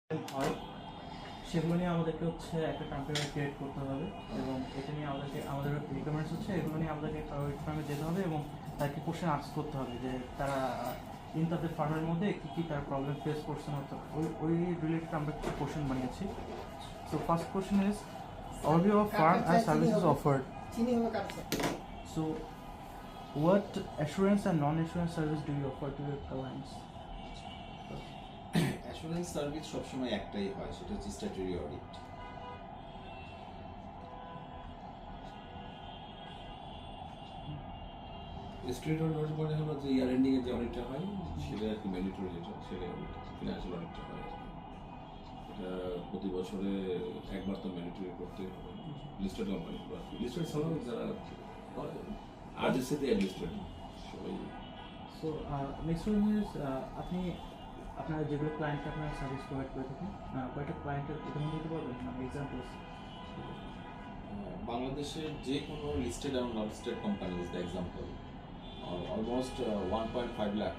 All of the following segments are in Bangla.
হয় সেগুলো নিয়ে আমাদেরকে একটা কম্পিউটার ক্রিয়েট করতে হবে এবং এটা নিয়ে আমাদের রিকোয়ারমেন্টস এগুলো নিয়ে আমাদেরকে অডিট ফার্মে যেতে হবে এবং তাকে কোশ্চেন আস্ক করতে হবে যে তারা তাদের ফার্মের মধ্যে কী তার প্রবলেম ফেস করছে না। ওই রিলেটেড আমরা কিছু কোশ্চেন বানিয়েছি। So first question is overview of farm and services offered. So what assurance and non-assurance service do you offer to your clients? Assurance service সবসময় একটাই হয়, সেটা হচ্ছে স্ট্যাটুটরি অডিট। স্ট্যাটুটরি অডিট মানে হলো যে ইয়ার এন্ডিং এর যে অডিটটা হয় সেটা আর কি ম্যান্ডেটরি, যেটা সেটা অডিট ফিনান্সিয়াল অডিটটা হয়। এটা প্রতি বছরে একবার তো ম্যান্ডেটরি করতে হবে লিস্টেড কোম্পানি, লিস্টেড ছাড়াও যারা আরজিসিতে লিস্টেড সবাই। সো নেক্সট ওয়ান ইজ আপনি আপনার যেগুলো ক্লায়েন্টকে আপনার সার্ভিস প্রোভাইড করে থাকেন কয়েকটা ক্লায়েন্টের উদাহরণ দিতে পারবেন, মানে এক্সাম্পলস? বাংলাদেশের যে কোনো লিস্টেড এবং non listed company is the example. Almost 1.5 lakh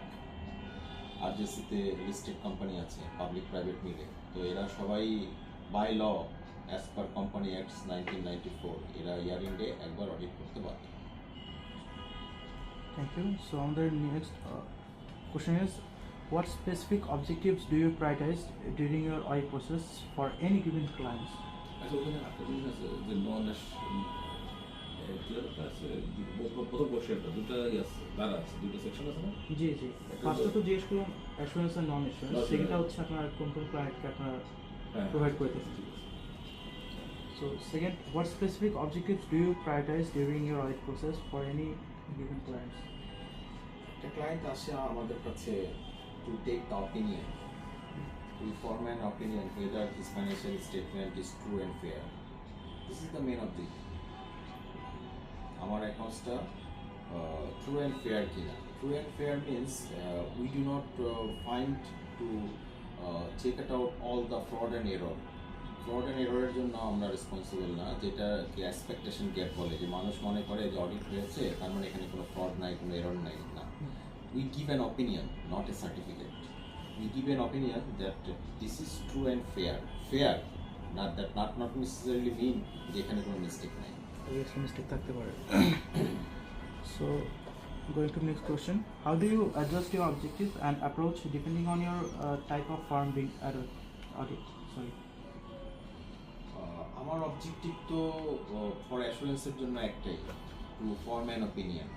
আরজিসিতে লিস্টেড কোম্পানি আছে, পাবলিক প্রাইভেট মিলে। তো এরা সবাই by law as per company acts 1994 এরা ইয়ার এন্ডে একবার অডিট করতে বাধ্য। Thank you. So on the next question is, what specific objectives do you prioritize during your audit process for any given clients? আচ্ছা, ওখানে একটা জিনিস আছে যে নন প্রথম কোশ্চেনটা দুটো আছে, দ্বারা আছে দুটো সেকশন আছে না? জি জি, ফার্স্টে তো জিজ্ঞেস করলাম অ্যাসুরেন্স আর নন অ্যাসুরেন্স, সেকেন্ডটা হচ্ছে আপনার কোন কোন ক্লায়েন্টকে আপনারা প্রোভাইড করে থাকেন। So second, what specific objectives do you prioritize during your audit process for any given clients? একটা ক্লায়েন্ট আসে আমাদের কাছে to take the opinion, we form an opinion whether his financial statement is true and fair. This is the main objective. Our accounts true and fair kina. True and fair means we do not find to check it out all the fraud and error. Fraud and এররের জন্য আমরা রেসপন্সিবল না, যেটা কি এক্সপেকটেশন গ্যাপ বলে, যে মানুষ মনে করে যে অডিট হয়েছে তার মানে এখানে কোনো ফ্রড নাই, কোনো এরর নাই। না, we give an opinion, not a certificate. We give an opinion that this is true and fair. Fair not necessarily mean যে এখানে কোনো মিস্টেক নাই, মিস্টেক থাকতে পারে। So going to next question, how do you adjust your objectives and approach depending on your type of firm being audit? Sorry. আমার অবজেক্টিভ তো ফর অ্যাসুরেন্সের জন্য একটাই, টু ফর্ম অ্যান অপিনিয়ন।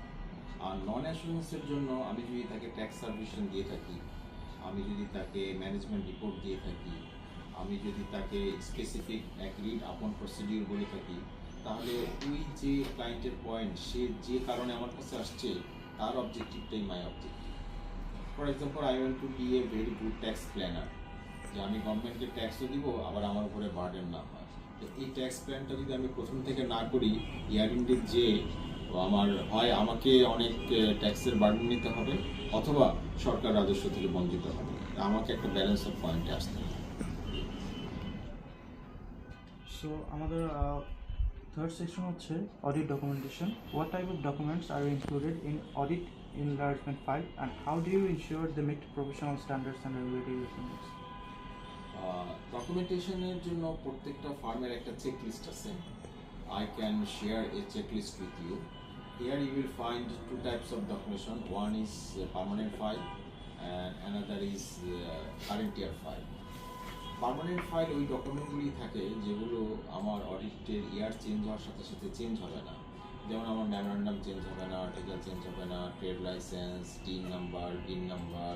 আর নন অ্যাসুরেন্সের জন্য আমি যদি তাকে ট্যাক্স সাবমিশন দিয়ে থাকি, আমি যদি তাকে ম্যানেজমেন্ট রিপোর্ট দিয়ে থাকি, আমি যদি তাকে স্পেসিফিক অ্যাগ্রিড আপন প্রসিডিউর বলে থাকি, তাহলে ওই যে ক্লায়েন্টের পয়েন্ট, সে যে কারণে আমার কাছে আসছে তার অবজেক্টিভটাই my objective. For example, I want to be a very good tax planner, যে আমি গভর্নমেন্টকে ট্যাক্সও দিব আবার আমার উপরে বার্ডেন না হয়। এই ট্যাক্স প্ল্যানটা যদি আমি প্রথম থেকে না করি, ইয়ারিংডে যে আমার হয় আমাকে অনেক ট্যাক্সের বার্ডেন নিতে হবে, অথবা সরকার রাজস্ব থেকে বঞ্চিত হবে। আমাকে একটা ব্যালেন্স অফ পয়েন্টে আসতে হবে। So আমাদের থার্ড সেকশন হচ্ছে audit documentation. What type of documents are included in audit enlargement file and how do you ensure they meet professional standards and regulatory requirements? ডকুমেন্টেশনের জন্য প্রত্যেকটা ফার্মের একটা চেকলিস্ট আছে। I can share a checklist with you. Here you will find two types of documentation. One is permanent file and another is current year file. Permanent file ওই ডকুমেন্টগুলি থাকে যেগুলো আমার অডিটের ইয়ার চেঞ্জ হওয়ার সাথে সাথে চেঞ্জ হবে না। যেমন আমার মেমোরেন্ডাম চেঞ্জ হবে না, আর্টিকেল চেঞ্জ হবে না, trade licence, TIN number, BIN number,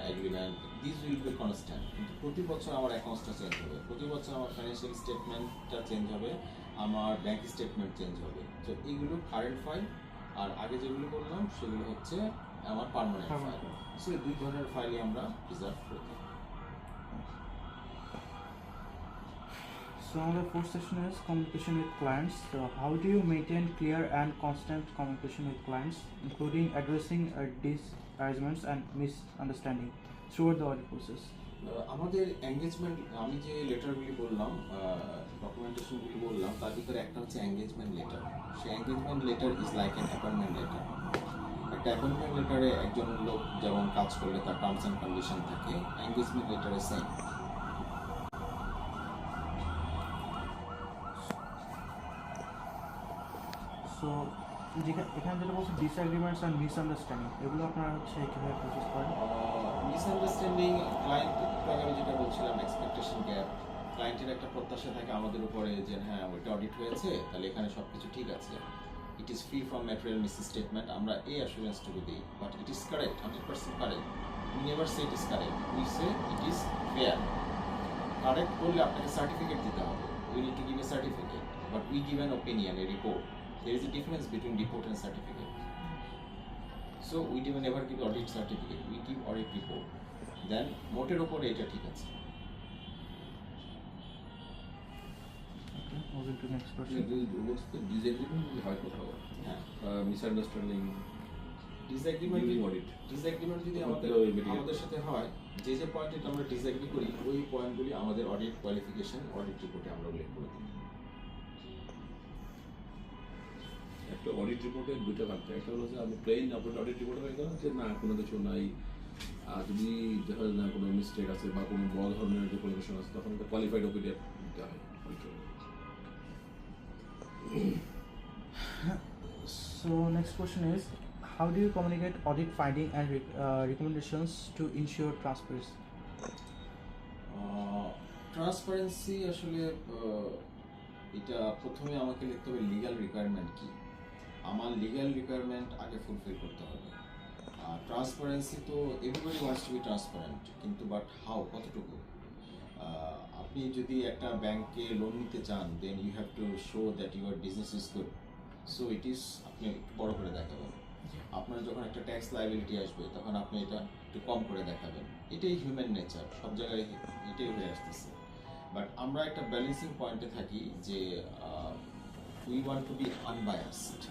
agreement, this will be constant. কিন্তু প্রতি বছর আমার অ্যাকাউন্টসটা চেঞ্জ হবে, প্রতি বছর আমার ফাইন্যান্সিয়াল স্টেটমেন্টটা চেঞ্জ হবে, আমার ব্যাঙ্ক স্টেটমেন্ট চেঞ্জ হবে। তো এইগুলো কারেন্ট ফাইল, আর আগে যেগুলো বললাম সেগুলো হচ্ছে আমার পার্মানেন্ট ফাইল। সো এই দুই ধরনের ফাইলই আমরা প্রিজার্ভ করে থাকি। So the fourth section is communication with clients. So how do you maintain clear and constant communication with clients, including addressing disagreements and misunderstanding throughout the audit process? আমাদের এঙ্গেজমেন্ট, আমি যে লেটারগুলি বললাম, ডকুমেন্টেশনগুলি বললাম, তার ভিতরে একটা হচ্ছে এঙ্গেজমেন্ট লেটার। সেই engagement letter is like an appointment letter. একটা অ্যাপয়েন্টমেন্ট লেটারে একজন লোক যেমন কাজ করলে তার টার্মস অ্যান্ড কন্ডিশন থাকে, এঙ্গেজমেন্ট লেটারে সেম। সো এখানে যেটা বলছে ডিসএগ্রিমেন্টস অ্যান্ড মিসআন্ডারস্ট্যান্ডিং, এগুলো আপনারা হচ্ছে কীভাবে প্রসেস করেন? মিসআন্ডারস্ট্যান্ডিং, ক্লায়েন্ট আমি যেটা বলছিলাম, এক্সপেকটেশন গ্যাপ। ক্লায়েন্টের একটা প্রত্যাশা থাকে আমাদের উপরে যে হ্যাঁ ওইটা অডিট হয়েছে, তাহলে এখানে সব কিছু ঠিক আছে, it is free from material misstatement. আমরা এই অ্যাসুরেন্সটুকু দিই, but it is correct, 100% correct. We never say it is correct, we say it is fair. Correct করলে আপনাকে সার্টিফিকেট দিতে হবে, we need to give A certificate, but we give an opinion, A report. There is a difference between report and certificate. So we never give audit certificate, we give audit report. Then মোটের উপরে এটা ঠিক আছে। Okay, moving to next question. Disagreement যদি হয় কোথাও, হ্যাঁ, মিসআন্ডারস্ট্যান্ডিং, ডিসএগ্রিমেন্ট During audit. যদি আমাদের সাথে হয়, যে পয়েন্টে আমরা ডিসএগ্রি করি, ওই পয়েন্টগুলি আমাদের অডিট কোয়ালিফিকেশন, অডিট রিপোর্টে আমরা উল্লেখ করে দিই। একটা অডিট রিপোর্টে দুটো ভাগ থাকে, একটা হলো যে আমি প্লেন আপনার অডিট রিপোর্টে হয়ে গেল যে না কোনো কিছু নাই, আর যদি দেখা যায় না কোনো মিস্টেক আছে বা কোনো বড় ধরনের যে কোয়ালিফিকেশন আছে, তখন একটা কোয়ালিফাইড ওপিনিয়ন দিতে হয় auditor। So next question is, how do you communicate audit finding and recommendations to ensure transparency? Transparency আসলে এটা প্রথমে আমাকে লিখতে হবে লিগ্যাল রিকোয়ারমেন্ট কি, আমার লিগ্যাল রিকোয়ারমেন্ট আগে ফুলফিল করতে হবে। ট্রান্সপারেন্সি তো everybody wants to be transparent, কিন্তু বাট হাউ, কতটুকু? আপনি যদি একটা ব্যাংকে লোন নিতে চান, then you have to show that your business is good, so it is, আপনি একটু বড় করে দেখাবেন। আপনার যখন একটা ট্যাক্স লায়াবিলিটি আসবে, তখন আপনি এটা একটু কম করে দেখাবেন। এটাই হিউম্যান নেচার, সব জায়গায় এটাই হয়ে আসতেছে। বাট আমরা একটা ব্যালেন্সিং পয়েন্টে থাকি যে we want to be unbiased,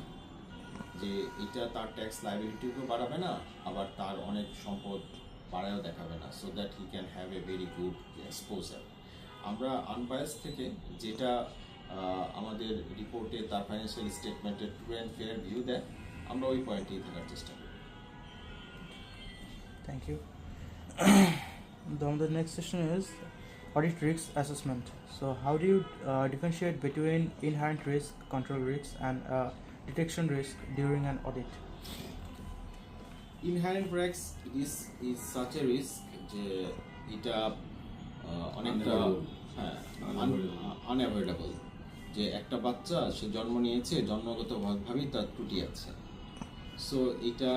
যে এটা তার ট্যাক্স লায়াবিলিটিও বাড়াবে না, আবার তার অনেক সম্পদ বাড়ায়ও দেখাবে না, so that he can have a very good exposure. আমরা আনবায়াস থেকে যেটা আমাদের রিপোর্টে তার ফাইন্যান্সিয়াল স্টেটমেন্টে ট্রু অ্যান্ড ফেয়ার ভিউ দেয়, আমরা ওই পয়েন্টেই থাকার চেষ্টা করি। Thank you. The next question is audit risk assessment. So how do you differentiate between inherent risk, control risks, and detection risk during an audit? Inherent risk is such a risk যে এটা অনেকটা আনঅ্যাভয়েডেবল, যে একটা বাচ্চা সে জন্ম নিয়েছে, জন্মগতভাবেই তার ত্রুটি আছে, সো এটা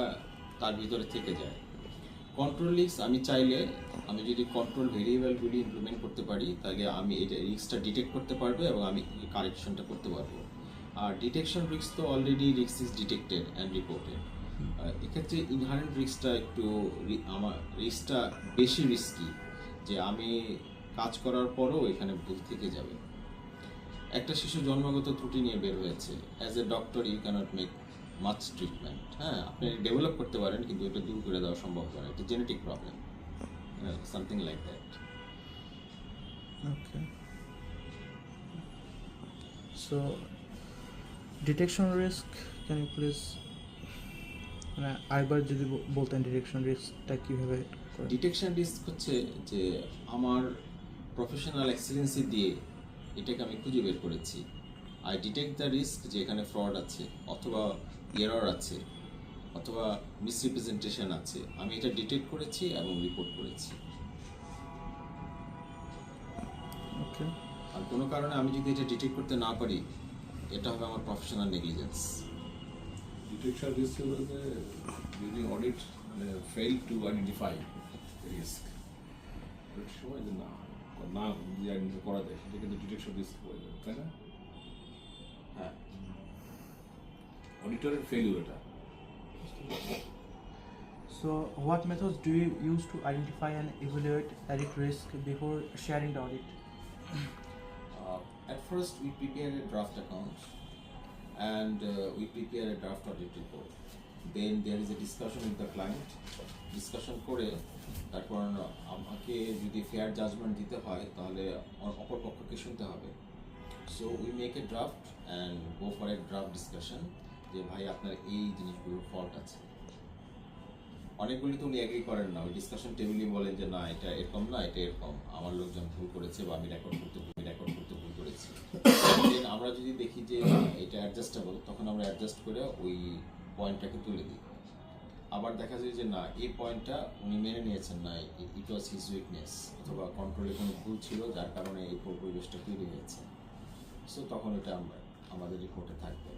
তার ভিতরে থেকে যায়। কন্ট্রোল রিস্ক আমি চাইলে, আমি যদি কন্ট্রোল ভেরিয়েবলগুলি ইমপ্লিমেন্ট করতে পারি, তাহলে আমি এটা রিস্কটা ডিটেক্ট করতে পারবো এবং আমি কারেকশনটা করতে পারবো। আর ডিটেকশন রিস্ক তো already risk is detected and reported. এক্ষেত্রে ইনহারেন্ট রিস্কটা একটু, আমার রিস্কটা বেশি রিস্কি, যে আমি কাজ করার পরও এখানে ভুল থেকে যাবে। একটা শিশু জন্মগত ত্রুটি নিয়ে বের হয়েছে, as a doctor you cannot make much treatment. হ্যাঁ, আপনি ডেভেলপ করতে পারেন, কিন্তু এটা দূর করে দেওয়া সম্ভব হয় না, এটা genetic problem, something like that. Okay. So detection risk, can you please মানে আরেকবার যদি বলতেন ডিটেকশন রিস্কটা কীভাবে করেন? ডিটেকশন রিস্ক হচ্ছে যে আমার প্রফেশনাল এক্সেলেন্সি দিয়ে এটাকে আমি খুঁজে বের করেছি। আই ডিটেক্ট দ্য রিস্ক যে এখানে ফ্রড আছে, অথবা এরর আছে, অথবা মিসরিপ্রেজেন্টেশন আছে, আমি এটা ডিটেক্ট করেছি এবং রিপোর্ট করেছি। ওকে। আর কোনো কারণে আমি যদি এটা ডিটেক্ট করতে না পারি, এটা হবে আমার প্রফেশনাল নেগলিজেন্স। ডিটেকশন রিস্ক হলো যে যদি audit fail to identify risk, অনেক সময় যে না যদি আইডেন্টিফাই করা যায়, সেটা কিন্তু ডিটেকশন রিস্ক হয়ে যাবে, তাই না? হ্যাঁ, অডিটরের ফেলিউর এটা। So what methods do you use to identify and evaluate audit risk before sharing the audit? At first we prepare a draft account and we prepare a draft audit report. Then there is a discussion with the client. Discussion করে তারপর আমাকে যদি ফেয়ার জাজমেন্ট দিতে হয়, তাহলে অপর পক্ষকে শুনতে হবে। So we make a draft and go for a draft discussion, যে ভাই আপনার এই জিনিসগুলোর ফল্ট আছে। অনেকগুলি তো উনি এগ্রি করেন না, ওই ডিসকাশন টেবিলই বলেন যে না এটা এরকম না, এটা এরকম, আমার লোকজন ভুল করেছে বা আমি রেকর্ড করতে ভুল করেছি। Then আমরা যদি দেখি যে এটা অ্যাডজাস্টেবল, তখন আমরা অ্যাডজাস্ট করে ওই পয়েন্টটাকে তুলে দিই। আবার দেখা যায় যে না, এই পয়েন্টটা উনি মেনে নিয়েছেন না, ইট ওয়াজ হিজ উইকনেস, অথবা কন্ট্রোলে কোনো ভুল ছিল যার কারণে এই পরিবেশটা তৈরি হয়েছে। সো তখন এটা আমাদের রিপোর্টে থাকবে।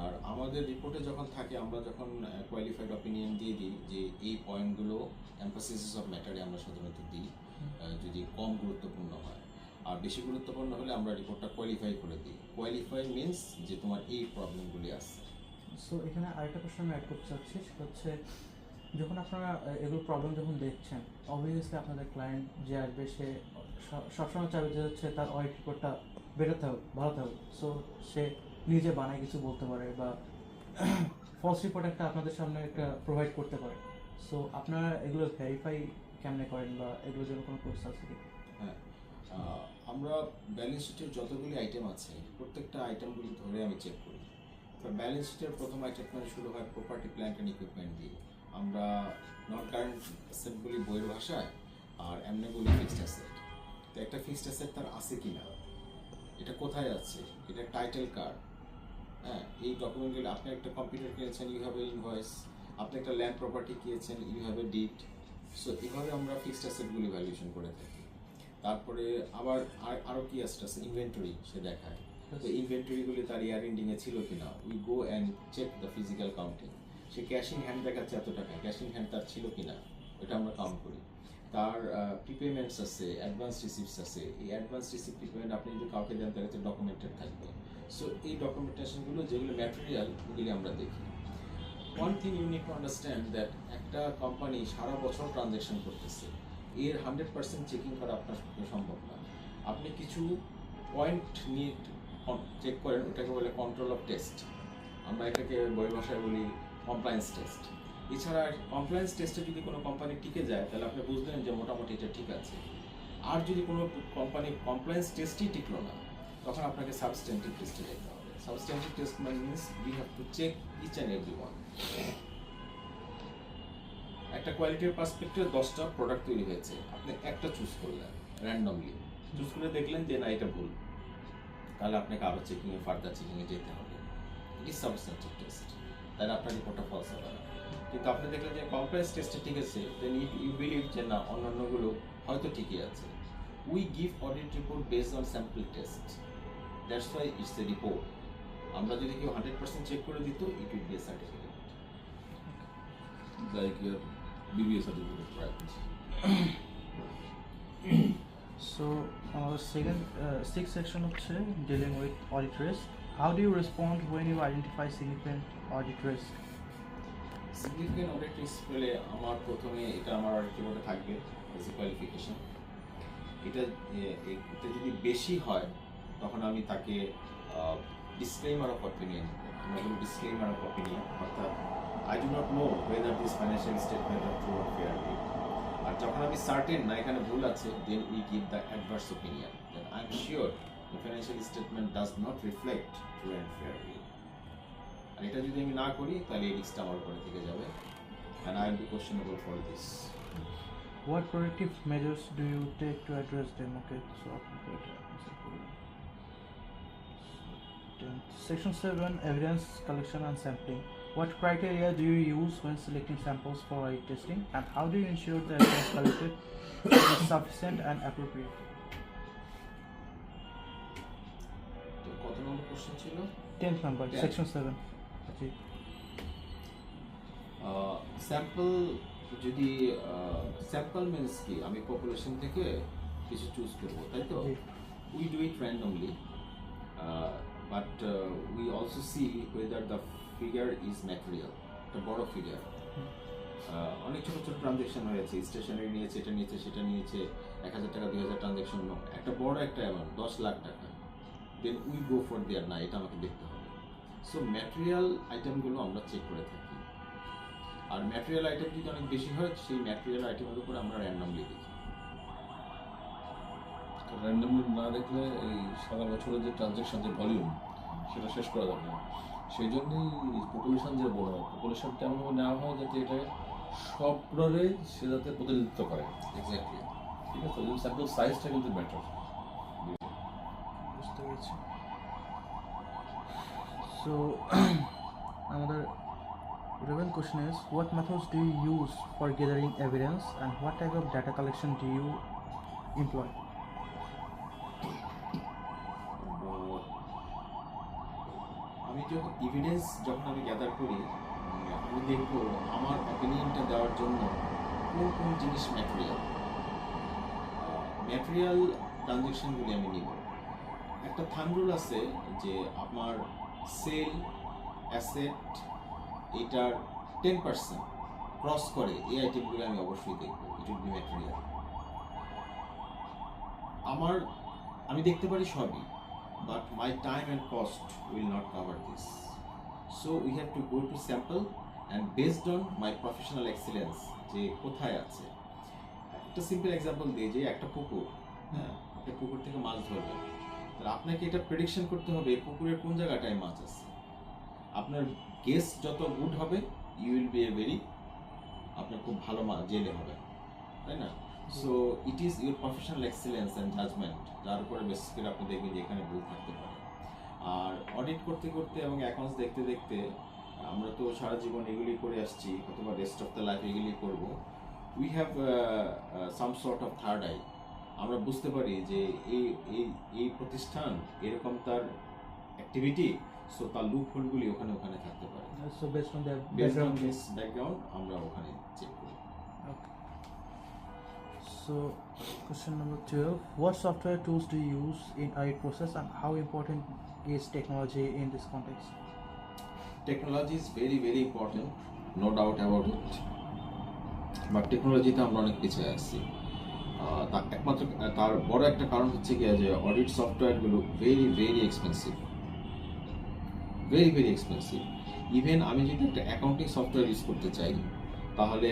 আর আমাদের রিপোর্টে যখন থাকে, আমরা যখন কোয়ালিফাইড অপিনিয়ন দিয়ে দিই যে এই পয়েন্টগুলো এমফাসিস অফ ম্যাটারে আমরা সাধারণত দিই যদি কম গুরুত্বপূর্ণ হয়। আর বেশি গুরুত্বপূর্ণ হলে আমরা রিপোর্টটা কোয়ালিফাই করে দিই। কোয়ালিফাই মিনস যে তোমার এই প্রবলেমগুলি আছে। সো এখানে আরেকটা প্রশ্ন আমি অ্যাড করতে চাচ্ছি, সেটা হচ্ছে যখন আপনারা এগুলো প্রবলেম যখন দেখছেন, অবভিয়াসলি আপনাদের ক্লায়েন্ট যে আসবে সে সবসময় চাইবে যে হচ্ছে তার অডিট রিপোর্টটা বেটার থাকুক, ভালো থাকুক। সো সে নিজে বানায় কিছু বলতে পারে বা ফলস রিপোর্ট একটা আপনাদের সামনে একটা প্রোভাইড করতে পারে। সো আপনারা এগুলো ভেরিফাই কেমনে করেন বা এগুলোর জন্য কোনো প্রসেস আছে কি? হ্যাঁ, আমরা ব্যালেন্স শিটের যতগুলি আইটেম আছে প্রত্যেকটা আইটেমগুলি ধরে আমি চেক করি। তো ব্যালেন্স শিটের প্রথম আইটেম শুরু হয় প্রপার্টি, প্ল্যান্ট অ্যান্ড ইকুইপমেন্ট দিয়ে। আমরা নন কারেন্ট অ্যাসেটগুলি বইয়ের ভাষায় আর এমনি বলি ফিক্সড অ্যাসেট। তো একটা ফিক্সড অ্যাসেট তার আছে কি না, এটা কোথায় আছে, এটা টাইটেল কার, হ্যাঁ, এই ডকুমেন্টগুলো। আপনি একটা কম্পিউটার কিনেছেন, ইউ হ্যাভ এ ইনভয়েস। আপনি একটা ল্যান্ড প্রপার্টি কিনেছেন, you have a deed. So এভাবে আমরা ফিক্সড অ্যাসেটগুলি ভ্যালুয়েশন করে থাকি। তারপরে আবার আরও কি অ্যাসেট আছে, ইনভেন্টরি সে দেখায়। তো ইনভেন্টরিগুলি তার ইয়ার এন্ডিংয়ে ছিল কিনা, we go and check the physical counting. সে ক্যাশ ইন হ্যান্ড দেখাচ্ছে এত টাকা, ক্যাশ ইন হ্যান্ড তার ছিল কিনা ওটা আমরা কাউন্ট করি। তার প্রিপেমেন্টস আছে, অ্যাডভান্স রিসিপ্টস আছে। এই অ্যাডভান্স রিসিপ্ট প্রিপেমেন্ট আপনি যদি কাউকে দেন তাহলে ডকুমেন্টেড থাকবে। সো এই ডকুমেন্টেশনগুলো যেগুলো ম্যাটেরিয়াল, ওগুলি আমরা দেখি। One thing you need to understand that একটা কোম্পানি সারা বছর ট্রানজ্যাকশন করতেছে, এর 100% চেকিং করা আপনার পক্ষে সম্ভব না। আপনি কিছু পয়েন্ট নিয়ে চেক করেন, ওটাকে বলে কন্ট্রোল অফ টেস্ট। আমরা এটাকে বই ভাষায় বলি কমপ্লায়েন্স টেস্ট। এছাড়া কমপ্লায়েন্স টেস্টে যদি কোনো কোম্পানি টিকে যায় তাহলে আপনি বুঝলেন যে মোটামুটি এটা ঠিক আছে। আর যদি কোনো কোম্পানি কমপ্লায়েন্স টেস্টই টিকলো না, তখন আপনাকে সাবস্ট্যান্টিভ টেস্টে যেতে হবে। Substantive test means we have to check each and every one. একটা কোয়ালিটির পার্সপেক্টিভে 10টা প্রোডাক্ট তৈরি হয়েছে, আপনি একটা চুজ করলেন র্যান্ডমলি, চুজ করে দেখলেন যে না এটা ভুল, তাহলে আপনাকে আবার চেকিংয়ে, ফার্দার চেকিংয়ে যেতে হবে। ইট ইজ সাবস্ট্যান্টিভ টেস্ট, তাহলে আপনার রিপোর্টটা ফলস হবে না। কিন্তু আপনি দেখলেন যে কমপ্লেক্স টেস্টে ঠিক আছে, দেন ইউ বিলিভ যে না অন্যান্যগুলো হয়তো ঠিকই আছে। We give audit report based on sample test, that's why it's a report. আমরা যদি কেউ 100% চেক করে দিত, it would be a certificate, like year BBA certificate. Right. So our sixth section হচ্ছে dealing with audit risk. How do you respond when you identify significant audit risk? Significant audit risk পেলে আমার প্রথমে এটা আমার রিপোর্টে থাকবে এজ এ কোয়ালিফিকেশন। এটা যদি বেশি হয় তখন আমি তাকে ডিসক্লেইমার অফ অপিনিয়ন, আমরা বলি ডিসক্লেইমার অফ অপিনিয়ন, অর্থাৎ I do not know whether this financial statement are true or fair. আর যখন আমি সার্টেন না এখানে ভুল আছে, then we give the adverse opinion that I am sure the financial statement does not reflect true and fair. আর এটা যদি আমি না করি তাহলে এই রিস্কটা আমার উপরে থেকে যাবে, and I will be questionable for this. What corrective measures do you take to address them? Okay, so Section 7, evidence collection and sampling. What criteria do you use when selecting samples for audit testing, and how do you ensure the evidence collected is sufficient and appropriate? তো কত নম্বর কোশ্চেন ছিল? 10th number, 10. Section 7. স্যাম্পল, যদি স্যাম্পল মিনস কি, আমি পপুলেশন থেকে কিছু চুজ করবো, তাই তো? We do it randomly, but we also see whether the figure is material, একটা বড় ফিগার। অনেক ছোটো ছোটো ট্রানজ্যাকশন হয়েছে, স্টেশনারি নিয়েছে, এটা নিয়েছে, সেটা নিয়েছে, 1000 টাকা 2000 ট্রানজ্যাকশন, একটা বড় একটা অ্যামাউন্ট 10 লাখ টাকা, then we go for their, না এটা আমাকে দেখতে হবে। সো ম্যাটেরিয়াল আইটেমগুলো আমরা চেক করে থাকি। আর ম্যাটেরিয়াল আইটেম যদি অনেক বেশি হয়, সেই ম্যাটেরিয়াল আইটেমের উপরে আমরা র্যান্ডমলি দেখি। র্যান্ডমলি না দেখলে এই সারা বছরের যে ট্রানজ্যাকশন, যে ভলিউম, সেটা শেষ করা যাবে না। সেই জন্যই পপুলেশন যে বড় হয়, পপুলেশনটা এমনভাবে নেওয়া হয় যাতে এটা সবরে সে যাতে প্রতিনিধিত্ব করে, এক্স্যাক্টলি। ঠিক আছে, ওই স্যাম্পল সাইজটা কিন্তু ম্যাটার। বুঝতে পেরেছি। সো আমাদের relevant question is, what methods do you use for gathering evidence and what type of data collection do you employ? আমি যখন এভিডেন্স আমি গ্যাদার করি, আমি দেখব আমার অপিনিয়নটা দেওয়ার জন্য কোন কোন জিনিস ম্যাটেরিয়াল ট্রানজেকশনগুলি আমি নিব। একটা থাম্ব রুল আছে যে আমার সেল অ্যাসেট এটার 10% ক্রস করে এই আইটেমগুলো আমি অবশ্যই দেখব, ইট উইল বি ম্যাটেরিয়াল। আমি দেখতে পারি সবই, but my time and cost will not cover this. So we have to go to sample and based on my professional excellence যে কোথায় আছে। একটা সিম্পল এক্সাম্পল দিই, যে একটা পুকুর, হ্যাঁ, একটা পুকুর থেকে মাছ ধরবেন, তাহলে আপনাকে এটা প্রেডিকশন করতে হবে পুকুরের কোন জায়গাটায় মাছ আছে। আপনার গেস যত গুড হবে, you will be a very, আপনার খুব ভালো জেলে হবে, তাই না? So it is your professional excellence and judgement, যার উপরে বেসিস করে আপনি দেখবেন যে এখানে ভুল থাকতে পারে। আর অডিট করতে করতে এবং অ্যাকাউন্টস দেখতে দেখতে আমরা তো সারা জীবন এগুলি করে আসছি, অথবা রেস্ট অফ দ্য লাইফ এগুলি করব। We have some sort of third eye. আমরা বুঝতে পারি যে এই প্রতিষ্ঠান এরকম তার অ্যাক্টিভিটি, সো তার লুপ হোলগুলি ওখানে থাকতে পারে। So based on their background আমরা ওখানে চেক করি। Okay. So question number 12, what software tools do you use in audit process and how important is technology in this context? Technology is very very important, no doubt about it, but টেকনোলজিতে আমরা অনেক পিছিয়ে আসছি। তার একমাত্র তার বড় একটা কারণ হচ্ছে কি যে অডিট সফটওয়্যারগুলো very very expensive, very very expensive. Even আমি যদি একটা অ্যাকাউন্টিং সফটওয়্যার ইউজ করতে চাই, তাহলে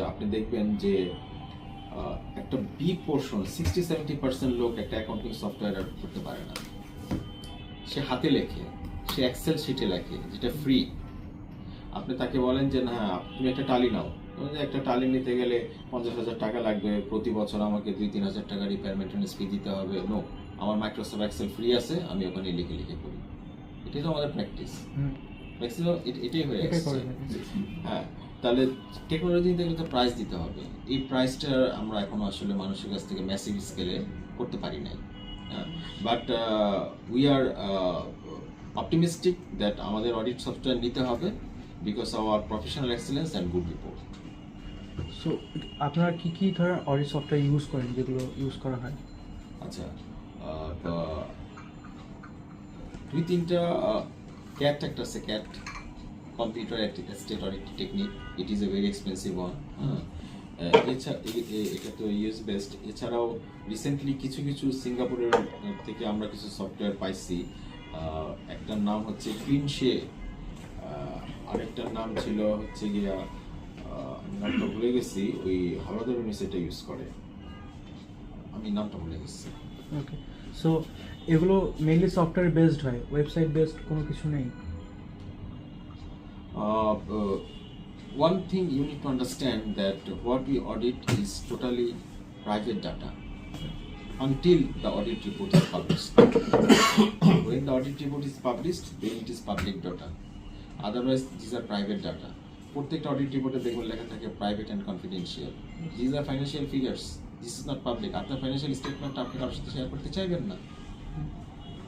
আপনি দেখবেন যে একটা বিগ পোর্শন 60-70% লোক একটা অ্যাকাউন্টিং সফটওয়্যার করতে পারে না। সে হাতে লেখে, সে এক্সেল শিটে লেখে, যেটা ফ্রি। আপনি তাকে বলেন যে না তুমি একটা টালি নাও, একটা টালি নিতে গেলে 50,000 টাকা লাগবে, প্রতি বছর আমাকে 2-3 হাজার টাকা রিপেয়ার মেনটেন্যান্স ফি দিতে হবে। নো, আমার মাইক্রোসফট এক্সেল ফ্রি আছে, আমি ওখানে লিখে করি। এটাই তো আমাদের প্র্যাকটিস, ম্যাক্সিমাম এটাই হয়ে গেছে। হ্যাঁ, তাহলে টেকনোলজি নিতে গেলে তো প্রাইস দিতে হবে। এই প্রাইসটা আমরা এখনো আসলে মানুষের কাছ থেকে ম্যাসিভ স্কেলে করতে পারি নাই। But we are optimistic that আমাদের অডিট সফটওয়্যার নিতে হবে because our professional excellence and good report. So আপনারা কি ধরনের অডিট সফটওয়্যার ইউজ করেন যেগুলো ইউজ করা হয়? আচ্ছা, 2-3টা ক্যাট একটা আছে, cat computer state audit technique, it is a very expensive one. এটা তো ইউএস বেসড। এছাড়াও রিসেন্টলি কিছু সিঙ্গাপুরের থেকে আমরা কিছু সফটওয়্যার পাইছি। একটার নাম হচ্ছে ক্লিনশে, আরেকটার নাম ছিল হচ্ছে গিয়া নামটা ভুলে গেছি, ওই হাওলাদার এটা ইউজ করে, আমি নামটা ভুলে গেছি। ওকে, সো এগুলো মেইনলি সফটওয়্যার বেসড হয়, ওয়েবসাইট বেসড কোনো কিছু নেই? One thing you need to understand that what we audit is totally private data until the audit report is published. When the audit report is published, then it is public data. Otherwise, these are private data. প্রত্যেকটা অডিট রিপোর্টে দেখবেন লেখা থাকে private and confidential. This are financial figures, this is not public. আপনার ফাইন্যান্সিয়াল স্টেটমেন্ট আপনি কারোর সাথে শেয়ার করতে চাইবেন না।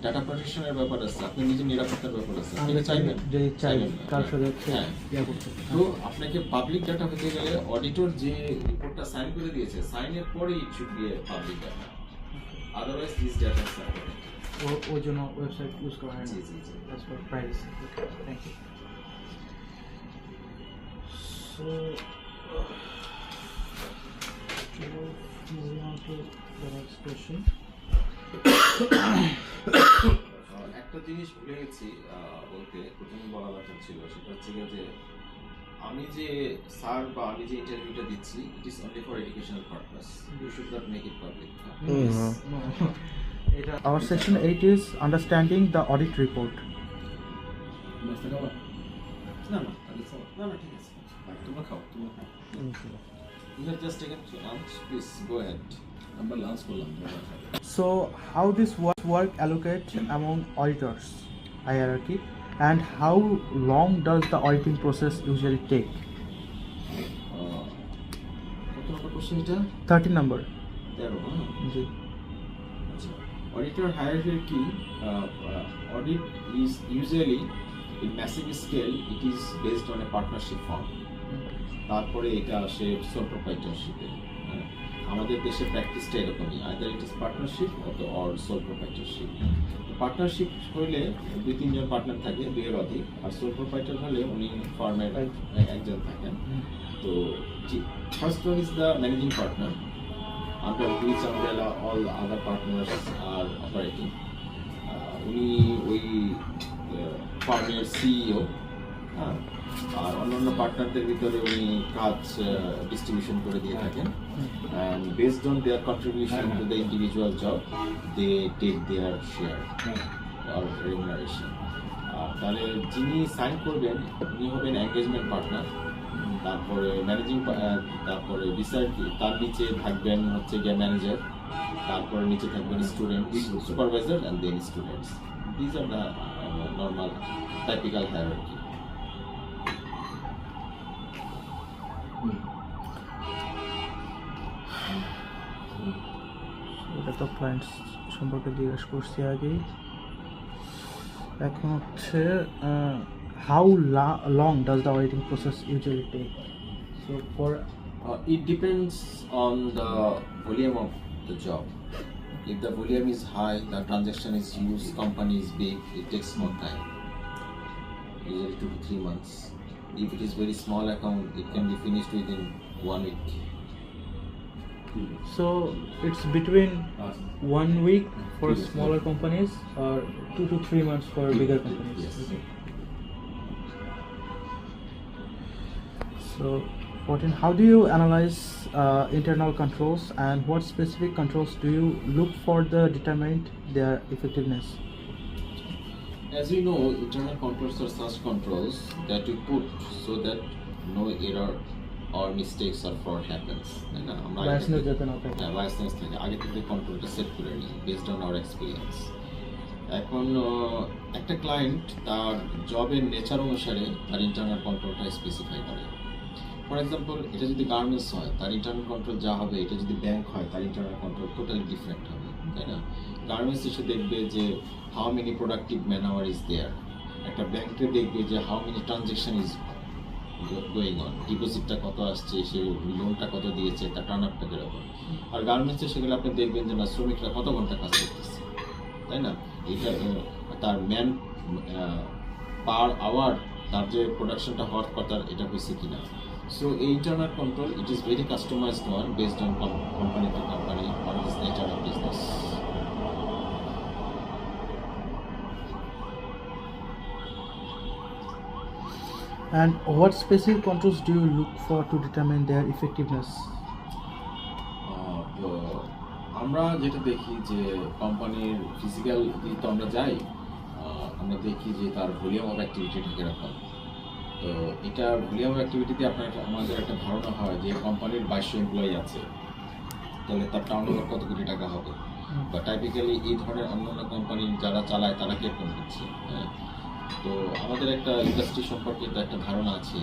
ডাটা প্রোটেকশনের ব্যাপার আছে, আপনার নিজের নিরাপত্তার ব্যাপার আছে, আপনি চাইবেন কার সাথে তো আপনাকে পাবলিক ডাটা হতে গেলে অডিটর যে রিপোর্টটা সাইন করে দিয়েছে, সাইনের পরে it should be a public data, otherwise this data are protected. ওর জন্য ওয়েবসাইট ইউজ করা হয় না। জি জি জি, that's for privacy. Okay, thank you. So moving on to the next question. একটা জিনিস ভুলে গেছি বলতে, প্রথমে বলা দরকার ছিল, সেটা হচ্ছে যে আমি যে স্যার বা আমি যে ইন্টারভিউটা দিচ্ছি, it is only for educational purpose, you should not make it public. Our section 8 is understanding the audit report. না ঠিক আছে। তোমরা খাও, তোমরা খাও। You have just taken lunch. Please go ahead. আমরা লাঞ্চ করলাম, তোমরা খাবে। So how this work allocate among auditors hierarchy, and how long does the auditing process usually take? কত নম্বর কোশ্চেন এটা? 13 number. 13, হ্যাঁ? জি। আচ্ছা, auditor hierarchy audit is usually in massive scale it is based on a partnership form. তারপরে এটা আসে সোল প্রোপ্রাইটারশিপে। আমাদের দেশে প্র্যাকটিসটা এরকমই, either it is partnership or sole proprietorship. Partnership হলে 2-3 জন পার্টনার থাকে, 2 এর অধিক, আর সোল প্রোপ্রাইটার হলে উনি ফার্মের একজন থাকেন। তো first one is the managing partner, under which umbrella all other partners are operating. উনি ওই ফার্মের সিইও, হ্যাঁ, আর অন্যান্য পার্টনারদের ভিতরে উনি কাজ ডিস্ট্রিবিউশন করে দিয়ে থাকেন, and based on their contribution to the individual job they take their share or remuneration. তাহলে যিনি সাইন করবেন উনি হবেন এঙ্গেজমেন্ট পার্টনার, তারপরে ম্যানেজিং, তারপরে বিচার, তার নিচে থাকবেন হচ্ছে গিয়ে ম্যানেজার, তারপরে নিচে থাকবেন student, supervisor and then students. These are the normal typical hierarchy. এটা তো ক্লায়েন্টস সম্পর্কে জিজ্ঞেস করছি আগেই। এখন হচ্ছে how long does the auditing process usually take? So for It depends on the volume of the job. If the volume is high, the transaction is huge, company is big, it takes more time, usually 2 to 3 months. If it is very small account, it can be finished within 1 week. so it's between 1 week for smaller companies or 2 to 3 months for bigger companies. Yes. So 14, how do you analyze internal controls, and what specific controls do you look for to determine their effectiveness? As we know, internal controls are such controls that we put so that no error or mistakes or fraud happens. Biasness যাতে না থাকে। Biasness থাকে, আগে থেকে কন্ট্রোলটা সেট করে নিই বেসড অন আওয়ার এক্সপিরিয়েন্স। এখন একটা ক্লায়েন্ট তার জবের নেচার অনুসারে তার ইন্টারনাল কন্ট্রোলটা স্পেসিফাই করে। ফর এক্সাম্পল, এটা যদি গার্মেন্টস হয় তার ইন্টারনাল কন্ট্রোল যা হবে, এটা যদি ব্যাংক হয় তার ইন্টারনাল কন্ট্রোল টোটালি ডিফারেন্ট হবে, তাই না? গার্মেন্টস এসে দেখবে যে how many productive man hour is there, একটা ব্যাংকে দেখবে যে how many transaction is going on, ডিপোজিটটা কত আসছে, সে লোনটা কত দিয়েছে, তার টার্ন আপটা কীরকম। আর গার্মেন্টসে সেগুলো আপনি দেখবেন যে না শ্রমিকরা কত ঘন্টা কাজ করতেছে, তাই না? এটা তার ম্যান পার আওয়ার তার যে প্রোডাকশনটা হওয়ার কথা এটা হয়েছে কিনা। So internal control, it is very customized one based on company to company or its nature of business. And what specific controls do you look for to determine their effectiveness? তো আমরা যেটা দেখি যে কোম্পানির ফিজিক্যাল দিকে তো আমরা যাই, আমরা দেখি যে তার ভলিউম অফ অ্যাক্টিভিটিটা কীরকম। তো এটা ভলিউম অফ অ্যাক্টিভিটিতে আমাদের একটা ধারণা হয় যে কোম্পানির 2200 এমপ্লয়ি আছে, তাহলে তার টার্ন ওভার কত কোটি টাকা হবে, বা টাইপিক্যালি এই ধরনের অন্যান্য কোম্পানি যারা চালায় তারা কীরকম হচ্ছে। হ্যাঁ, তো আমাদের একটা ইন্ডাস্ট্রি সম্পর্কে তো একটা ধারণা আছে,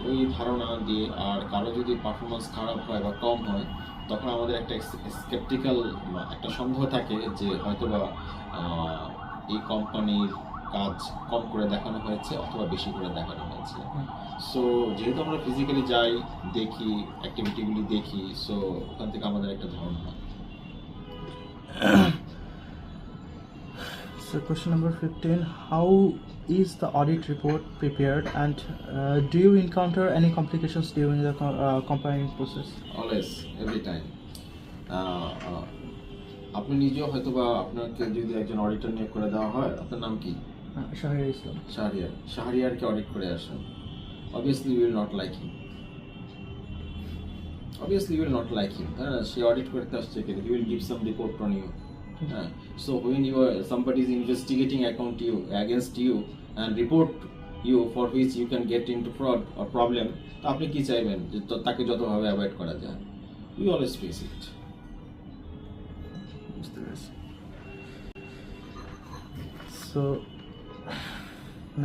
ওই ধারণা দিয়ে আর কারো যদি পারফরমেন্স খারাপ হয় বা কম হয় তখন আমাদের একটা স্কেপটিক্যাল একটা সন্দেহ থাকে যে হয়তোবা এই কোম্পানির কাজ কম করে দেখানো হয়েছে অথবা বেশি করে দেখানো হয়েছে। সো যেহেতু আমরা ফিজিক্যালি যাই, দেখি, অ্যাক্টিভিটিগুলি দেখি, সো ওখান থেকে আমাদের একটা ধারণা হয়। So question number 15, how is the audit report prepared, and do you encounter any complications during the compiling process? Always, every time. আপনি নিজেও হয়তো বা আপনাকে যদি একজন অডিটর নিয়োগ করে দেওয়া হয়, আপনার নাম কি? Shahir Islam. শাহরিয়ারকে অডিট করে আসুন, obviously you will not like him, হ্যাঁ, সে অডিট করতে আসছে কিন্তু he will give some report on you. So when somebody is investigating against you and report you for which you can get into fraud or problem, তো আপনি কি চাইবেন যে তাকে যতভাবে অ্যাভয়েড করা যায়? We always face it. So,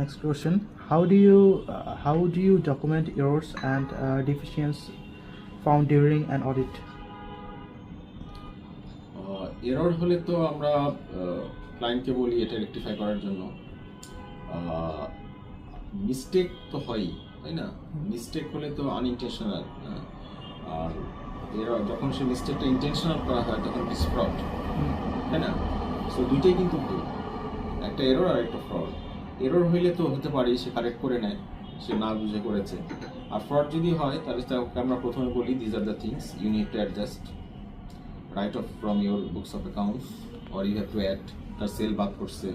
next question: How do you document errors and deficiencies found during an audit? Error হলে তো আমরা ক্লায়েন্টকে বলি এটা রেকটিফাই করার জন্য। মিস্টেক তো হয়ই, তাই না? মিস্টেক হলে তো আনইনটেনশনাল, আর এরর যখন সে মিস্টেকটা ইন্টেনশনাল করা হয় তখন ইটস ফ্রড, তাই না? সো দুইটাই কিন্তু ভুল, একটা এরর আর একটা ফ্রড। এরর হইলে তো হতে পারে সে কারেক্ট করে নেয়, সে না বুঝে করেছে। আর ফ্রড যদি হয় তাহলে তাকে আমরা প্রথমে বলি this are the things you need to adjust, write off from your books of accounts, or you have to add. তার সেল বাদ করছে,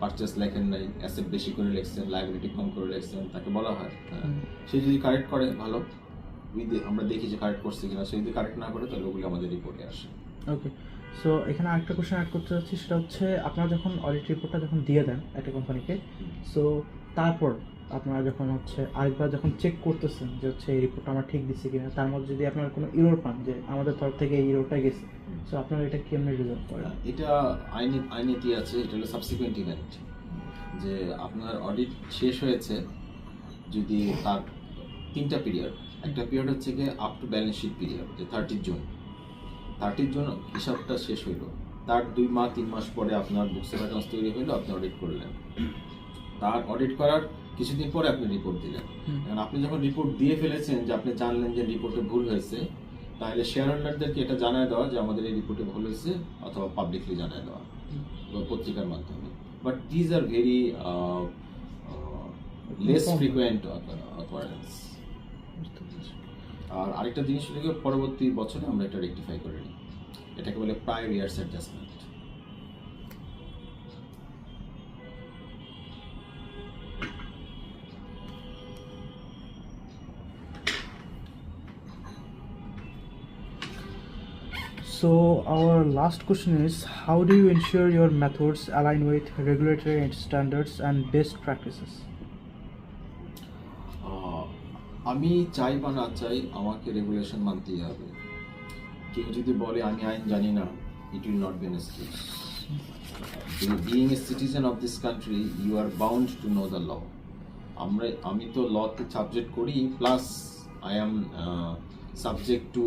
পারচেস লেখেন নাই, অ্যাসেট বেশি করে লিখছেন, লায়াবিলিটি কম করে লিখছেন, তাকে বলা হয়। সে যদি কারেক্ট করে ভালো, আমরা দেখি যে কারেক্ট করছে কিনা। সে যদি কারেক্ট না করে তাহলে ওগুলো আমাদের রিপোর্টে আসে। ওকে, সো এখানে আরেকটা কোশ্চেন অ্যাড করতে চাচ্ছি, সেটা হচ্ছে আপনারা যখন অডিট রিপোর্টটা যখন দিয়ে দেন একটা কোম্পানিকে, সো তারপর আপনারা যখন হচ্ছে আরেকবার যখন চেক করতেছেন যে হচ্ছে এই রিপোর্টটা আমরা ঠিক দিচ্ছি কিনা, তার মধ্যে যদি আপনারা কোনো ইরোর পান যে আমাদের তরফ থেকে এই ইরোরটা গেছে, সো আপনারা এটা কেমনে রিজলভ করেন? এটা আইনেতে আছে, এটা হলো সাবসিকুয়েন্ট ইভেন্ট। যে আপনার অডিট শেষ হয়েছে, যদি তার 3টা পিরিয়ড, একটা পিরিয়ড হচ্ছে গিয়ে up to balance sheet period, যে 30 জুন হিসাবটা শেষ হইলো, তার 2 মাস 3 মাস পরে আপনার বুকস অফ অ্যাকাউন্টস তৈরি হইলো, আপনি অডিট করলেন। তার অডিট করার কিছুদিন পরে আপনি রিপোর্ট দিলেন। কারণ আপনি যখন রিপোর্ট দিয়ে ফেলেছেন, যে আপনি জানলেন যে রিপোর্টে ভুল হয়েছে, তাহলে শেয়ার হোল্ডারদেরকে এটা জানায় দেওয়া যে আমাদের এই রিপোর্টে ভুল হয়েছে, অথবা পাবলিকলি জানায় দেওয়া পত্রিকার মাধ্যমে। But these are very less frequent occurrence. আর আরেকটা জিনিস হলো পরবর্তী বছরে আমরা এটা রেকটিফাই করে নিই, এটাকে বলে prior years adjustment. So our last question is, how do you ensure your methods align with regulatory standards and best practices? আমি চাই বা না চাই, আমাকে রেগুলেশন মানতেই হবে। কেউ যদি বলে আমি আইন জানি না, it will not be an excuse. Being a citizen of this country, you are bound to know the law. আমি তো লতে সাবজেক্ট করি, plus I am subject to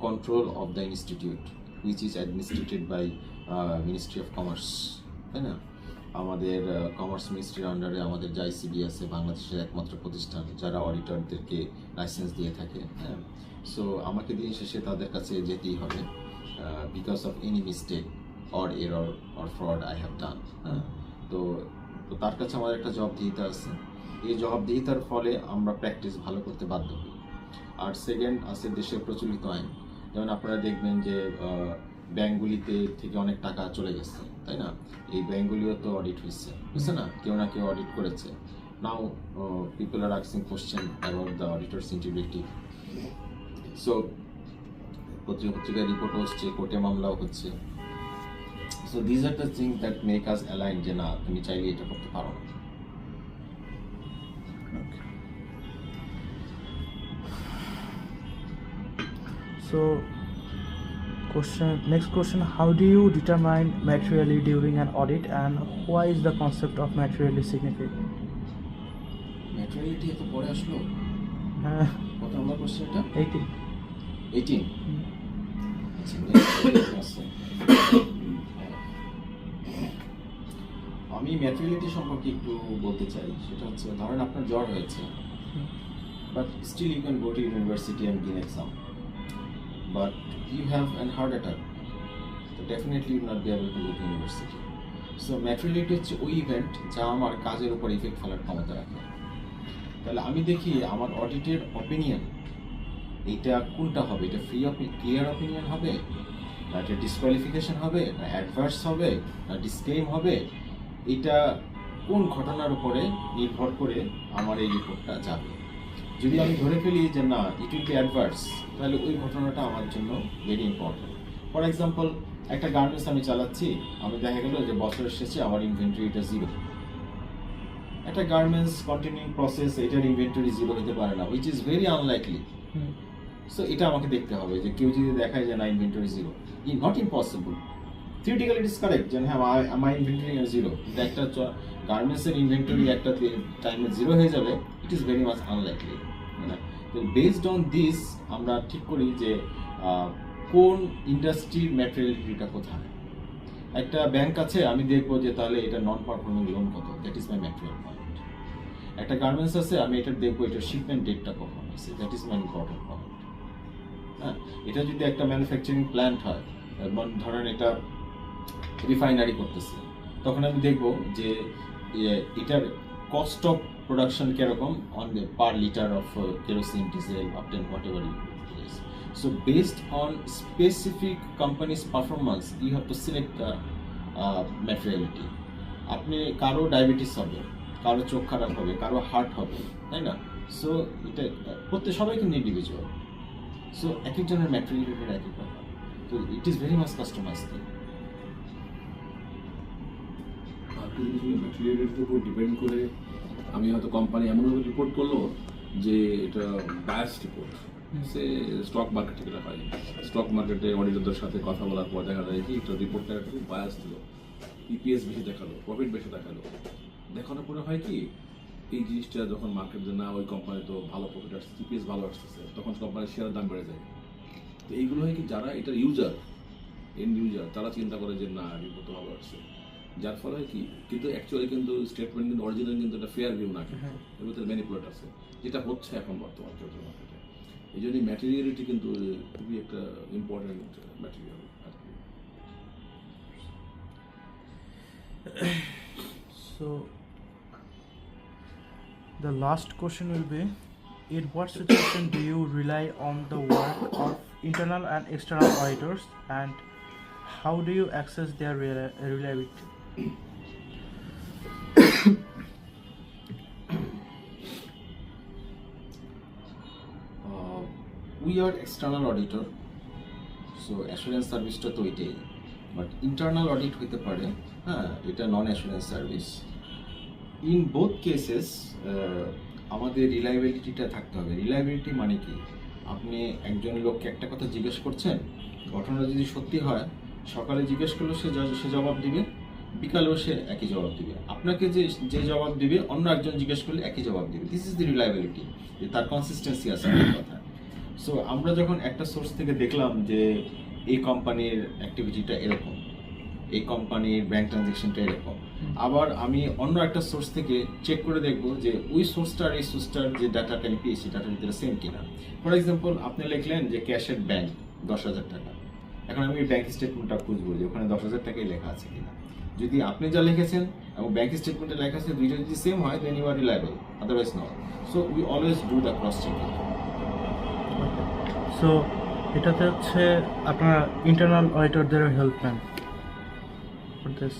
control of the institute which is administered by Ministry of Commerce, তাই না? আমাদের কমার্স মিনিস্ট্রির আন্ডারে আমাদের যে আইসিবি আছে, বাংলাদেশের একমাত্র প্রতিষ্ঠান যারা অডিটরদেরকে লাইসেন্স দিয়ে থাকে। হ্যাঁ, সো আমাকে দিন শেষে তাদের কাছে যেতেই হবে, because of any mistake or error or fraud I have done. হ্যাঁ, তো তার কাছে আমার একটা জবাবদিহিতা আছে। এই জবাবদিহিতার ফলে আমরা প্র্যাকটিস ভালো করতে বাধ্য হই। আর সেকেন্ড আছে দেশের প্রচলিত আইন। যেমন আপনারা দেখবেন যে ব্যাঙ্কগুলিতে থেকে অনেক টাকা চলে গেছে, তাই না? এই ব্যাঙ্কগুলিও তো অডিট হয়েছে, বুঝছে না? কেউ না কেউ অডিট করেছে। Now people are asking question about the auditors integrity. So পত্রিকায় রিপোর্ট হচ্ছে, কোর্টে মামলাও হচ্ছে। So these are the things that make us align, যে না তুমি চাইলে এটা করতে পারো না। So, next question: how do you determine materiality during an audit, and why is the concept of materiality significant? ম্যাটেরিয়ালিটি এত পরে আসলো? কত নম্বর কোশ্চেন এটা? 18। আচ্ছা, আমি ম্যাটেরিয়ালিটি সম্পর্কে একটু বলতে চাই। সেটা হচ্ছে, ধরেন আপনার জ্বর হয়েছে, but still you can go to university and give exam. But you have a heart attack, so definitely you will not be able to go to university. So materiality হচ্ছে ওই ইভেন্ট যা আমার কাজের উপর ইফেক্ট ফেলার ক্ষমতা রাখে। তাহলে আমি দেখি আমার অডিটের অপিনিয়ন এইটা কোনটা হবে, এটা ক্লিয়ার অপিনিয়ন হবে, না এটা ডিসকোয়ালিফিকেশন হবে, না অ্যাডভার্স হবে, না ডিসক্লেম হবে, এটা কোন ঘটনার উপরে নির্ভর করে আমার এই রিপোর্টটা যাবে। যদি আমি ধরে ফেলি যে না ইট উইল বি অ্যাডভার্স, তাহলে ওই ঘটনাটা আমার জন্য ভেরি ইম্পর্টেন্ট। ফর এক্সাম্পল, একটা গার্মেন্টস আমি চালাচ্ছি, আমি দেখা গেল যে বছরের শেষে আমার ইনভেন্টরিটা 0। একটা গার্মেন্টস কন্টিনিউইং প্রসেস, এটার ইনভেন্টরি জিরো হতে পারে না, which is very unlikely. So এটা আমাকে দেখতে হবে যে কেউ যদি দেখায় যে না inventory zero, not impossible, theoretically it is correct যে হ্যাঁ আমার ইনভেন্টরি জিরো, কিন্তু একটা গার্মেন্টসের ইনভেন্টরি একটা টাইমে জিরো হয়ে যাবে, ইট ইজ ভেরি মাচ আনলাইকলি। তো বেসড অন দিস আমরা ঠিক করি যে কোন ইন্ডাস্ট্রির ম্যাটেরিয়ালিটিটা কোথায়। একটা ব্যাংক আছে, আমি দেখবো যে তাহলে এটা নন পারফর্মিং লোন কত, that is my material point. একটা গার্মেন্টস আছে, আমি এটা দেখবো এটার শিপমেন্ট ডেটটা কখন আছে, that is my important point. হ্যাঁ, এটা যদি একটা ম্যানুফ্যাকচারিং প্ল্যান্ট হয়, এবং ধরেন এটা রিফাইনারি করতেছে, তখন আমি দেখবো যে এটার কস্ট অফ প্রোডাকশন কিরকম on the per litre of kerosene, diesel, octane, whatever it is. So based on specific company's performance, you have to select the materiality. আপনি কারো ডায়াবেটিস হবে, কারো চোখ খারাপ হবে, কারো হার্ট হবে, তাই না? সো এটা প্রত্যেক সবাই কিন্তু ইন্ডিভিজুয়াল। সো এক একজনের ম্যাটেরিয়ালিটির এক এক ব্যাপার, তো it is very much customize thing. ম্যাটেরিয়ালের উপর ডিপেন্ড করে আমি হয়তো কোম্পানি এমনভাবে রিপোর্ট করলো যে এটা বায়াস রিপোর্ট, সে স্টক মার্কেট থেকে হয়, স্টক মার্কেটে অডিটরদের সাথে কথা বলার পর দেখা যায় কি একটা রিপোর্টটা একটু বায়াস ছিল, ইপিএস বেশি দেখালো, প্রফিট বেশি দেখালো, দেখানোর পরে হয় কি এই জিনিসটা যখন মার্কেট না ওই কোম্পানি তো ভালো প্রফিট আসছে, ইপিএস ভালো আসতেছে, তখন কোম্পানির শেয়ারের দাম বেড়ে যায়। তো এইগুলো হয় কি যারা এটার ইউজার, এন্ড ইউজার, তারা চিন্তা করে যে না রিপোর্ট তো ভালো আসছে, যার ফলে হয় কি কিন্তু অ্যাকচুয়ালি কিন্তু স্টেটমেন্ট কিন্তু অরিজিনাল কিন্তু একটা ফেয়ার ভিউ না, এর ভিতরে ম্যানিপুলেট আছে, যেটা হচ্ছে এখন বর্তমান চলছে মার্কেটে। এই জন্যই ম্যাটেরিয়ালিটি কিন্তু খুবই একটা ইম্পর্টেন্ট ম্যাটেরিয়াল আর কি। So the last question will be, in what situation do you rely on the work of internal and external auditors, and how do you access their reliability? We are external auditor, so assurance সার্ভিসটা তো এটাই, বাট ইন্টারনাল অডিট হইতে পারে, হ্যাঁ এটা non assurance service. In both cases আমাদের রিলায়েবিলিটিটা থাকতে হবে। রিলায়েবিলিটি মানে কি, আপনি একজন লোককে একটা কথা জিজ্ঞেস করছেন, ঘটনা যদি সত্যি হয়, সকালে জিজ্ঞেস করলেও সে জবাব দিবে, বিকালেও সে একই জবাব দিবে, আপনাকে যে জবাব দিবে অন্য একজন জিজ্ঞেস করলে একই জবাব দিবে। দিস ইজ দি রিলায়েবিলিটি, যে তার কনসিস্টেন্সি আছে আমার কথা। সো আমরা যখন একটা সোর্স থেকে দেখলাম যে এই কোম্পানির অ্যাক্টিভিটিটা এরকম, এই কোম্পানির ব্যাংক ট্রানজ্যাকশনটা এরকম, আবার আমি অন্য একটা সোর্স থেকে চেক করে দেখব যে ওই সোর্সটার এই সোর্সটার যে ডাটাটা আমি পেয়েছি ডাটার ভিতরে সেম কিনা। ফর এক্সাম্পল, আপনি লিখলেন যে ক্যাশের ব্যাংক 10,000 টাকা, এখন আমি ব্যাংক স্টেটমেন্টটা খুঁজবো যে ওখানে 10,000 টাকাই লেখা আছে কিনা। যদি আপনি যা লিখেছেন এবং ব্যাংক স্টেটমেন্টে লেখা আছে দুইটা যদি সেম হয়, then you are reliable, otherwise not. So we always do the cross checking. So এটাতে হচ্ছে আপনারা ইন্টারনাল অডিটরদের হেল্প নেন ফর দিস।